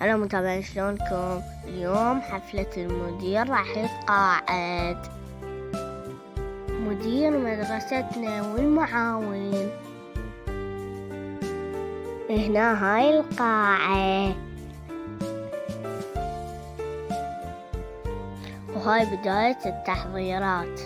هلا متابعين، شلونكم؟ اليوم حفلة المدير راح يتقاعد، مدير مدرستنا والمعاون. هنا هاي القاعة، وهاي بداية التحضيرات.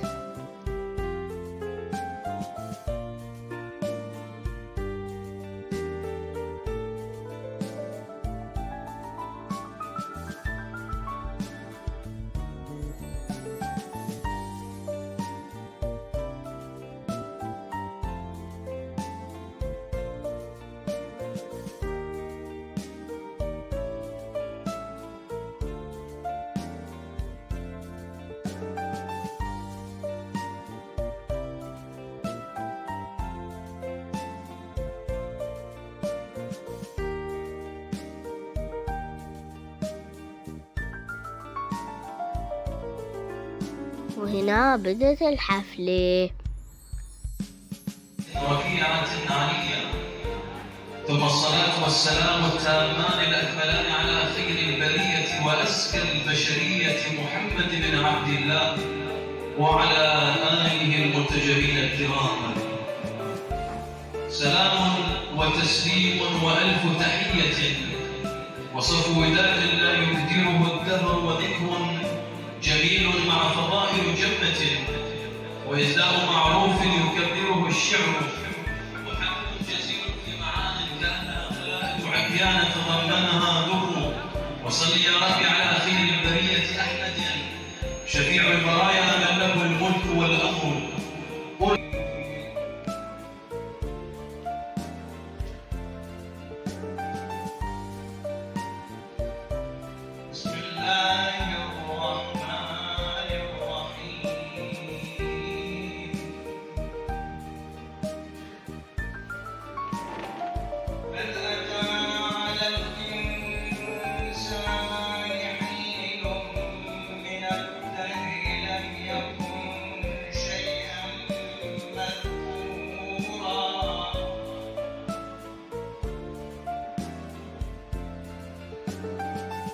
وهنا بدت الحفلة. رفيعة عالية، ثم الصلاة والسلام التامان الأكملان على خير البرية وأزكى البشرية محمد بن عبد الله وعلى آله المرتجبين الكرام. سلام وتسليم وألف تحية، وصف وداد لا يبدره الدهر، وذكر جميل مع فضائل جنة، وإزداء معروف يكبره الشعر، وحمد جزيل في معان كان أخلاق عكيان تضمنها در. وصل يا ربي على خير البرية أحمد، شفيع البرايا من له الملك والأمر. بسم الله الرحمن الرحيم. بل أتى على الإنسان حين من الدهر لم يكن شيئا مذكورا.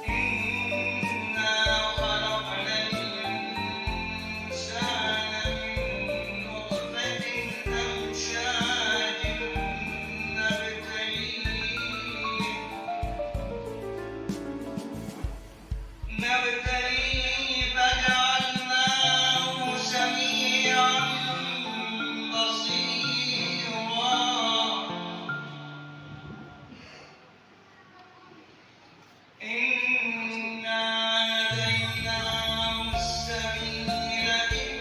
إنا خلقنا الإنسان من نطفة أمشاج نبتليه فجعلناه سميعا بصيرا. إنا هديناه السبيل،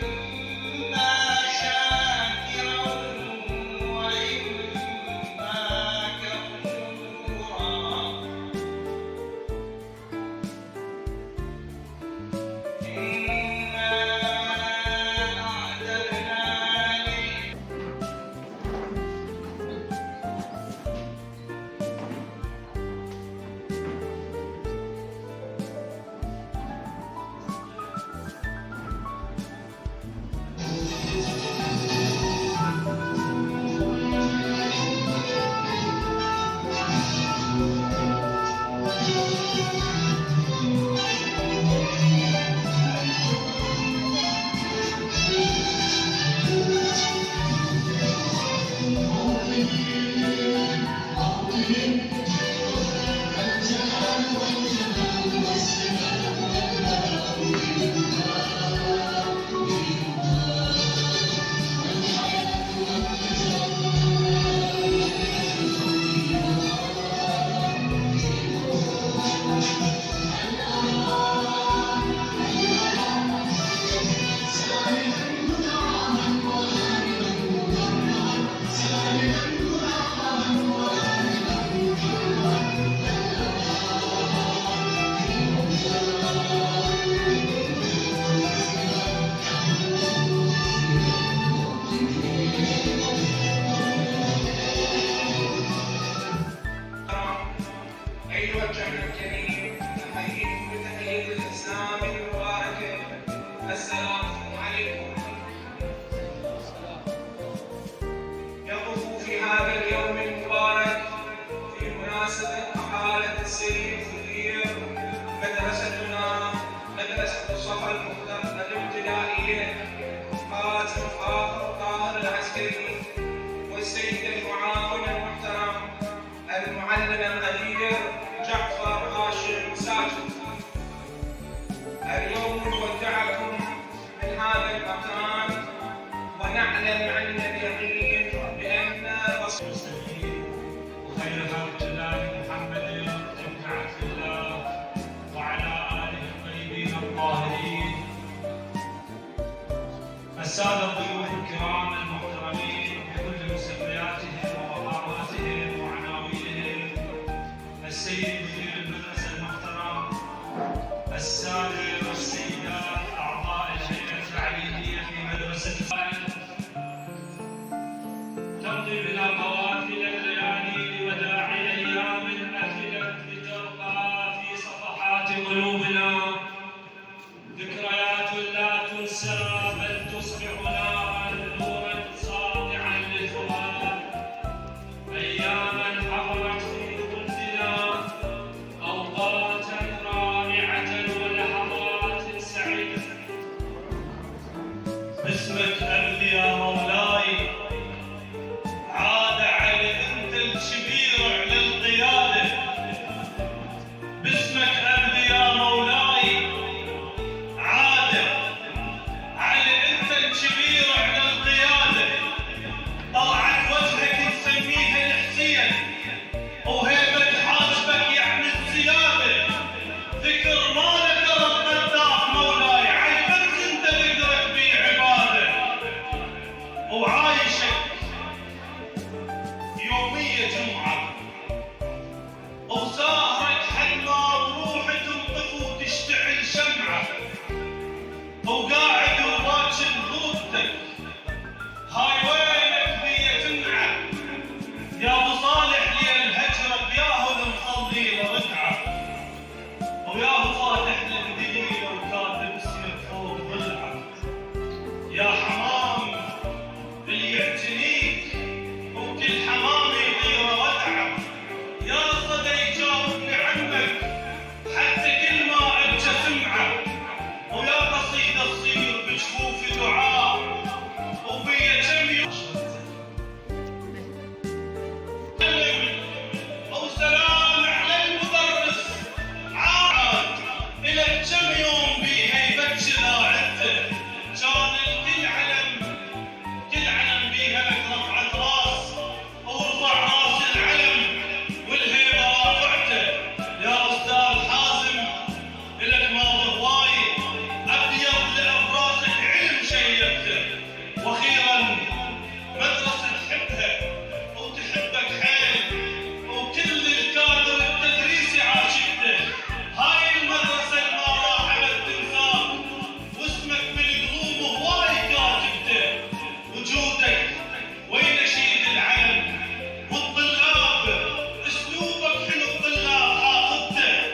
إما شاكرا وإما كفورا. إنا أعتدنا أيها الجمع الكريم، أحييكم بتحية الإسلام المباركة. السلام عليكم. يقف في هذا اليوم المبارك في مناسبة حالة السيد المدير، مدرستنا مدرسة الصفا الابتدائية، حازم فاخر طاهر العسكري، والسيد المعاون المحترم المعلم القدير جعفر هاشم ساجد. اليوم نودعكم من هذا المكان ونعلم عن اليقين بأن وخير خلق الله محمد بن عبد الله وعلى آله الطيبين الطاهرين. السادة الضيوف الكرام المحترمين بكل مسمياتهم ومقاماتهم وعناوينهم، السيد مدير المدرسة المحترم، السادة والسيدات أعضاء الهيئة التعليمية في مدرسة تمضي بنا قوافل الليالي لوداع أيام أكلت لترقى في صفحات قلوبنا ذكريات لا تنسى بل تصبح نارا نورا ساطعا للفؤاد، أياما حضرت في خلدنا أوقاتا رائعة ولحظات سعيدة. باسمك أبدي يا مولاي، عاد علي أنت الكبير على القيادة. باسمك أبدي يا مولاي، عاد علي أنت الكبير على القيادة. طلعت وجهك تسميها الحسين، وهيبة حاجبك يعني الزيادة. ذكر ما ذكر القداح مولاي، عجبك أنت ذكرك بيه عبادة. وعايشك يومية جمعة، وسهرك حلوة وروحك تنطف وتشتعل شمعة، وقاعد وباكر غربتك هاي وينك بيا تنعى. يا ابو صالح لي الهجرة ياهو المصلي لركعة، وياهو فاتح للدليل وكاتب اسمك فوق ضلعة. يا حمام اللي يعتنيك وكل حمام يغير ودعه، يا صدى يجاوبني عنك حتى كل ما اجى سمعه. ويا قصيدة تصير بجفوف دعاء وبيا كم يوم وسلام على المدرس عاد إلى كم يوم بيها يبكر لاعبته. كان الكل علم كل علم بيها لك رفعت راس، ورفع راس العلم والهيبة رافعته. يا أستاذ حازم إلك ماضي هواي أبيض لأبراسك علم شيبته. وأخيرا مدرسة تحبها وتحبك حيل، وكل الكادر التدريسي عاشقته. هاي المدرسة اللي ما راحت تنساك، واسمك بالقلوب هواي كاتبته. وجودك ونشيد العلم والطلاب، اسلوبك حلو الطلاب حافظته.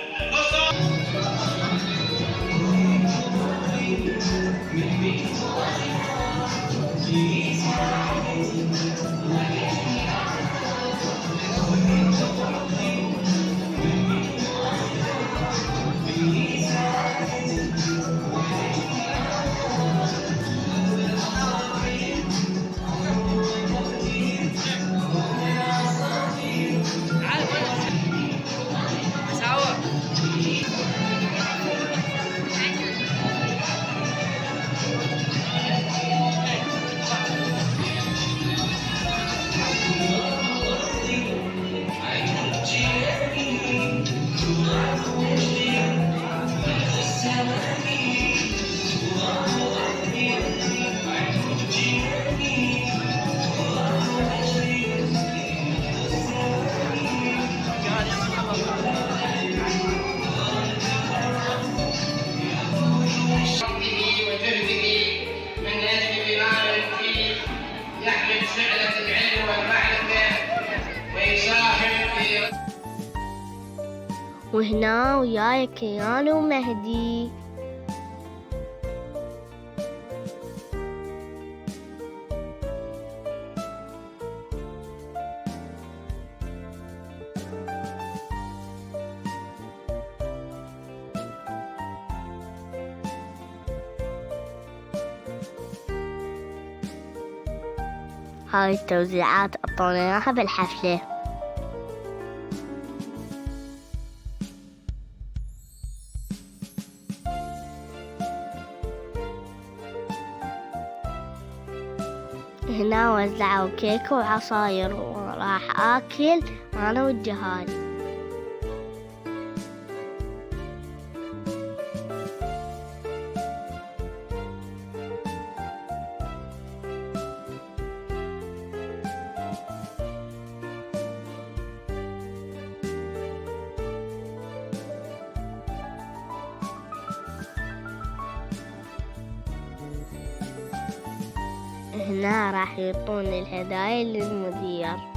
وهنا وياي كيان ومهدي. هاي التوزيعات أعطونا إياها بالحفلة. هنا وزعوا كيك وعصاير وراح آكل أنا والجهاد. هنا راح يعطون الهدايا للمدير.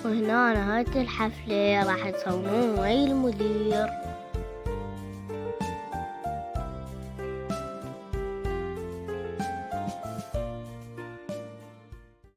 وهنا نهاية الحفلة راح يصورون ويا المدير.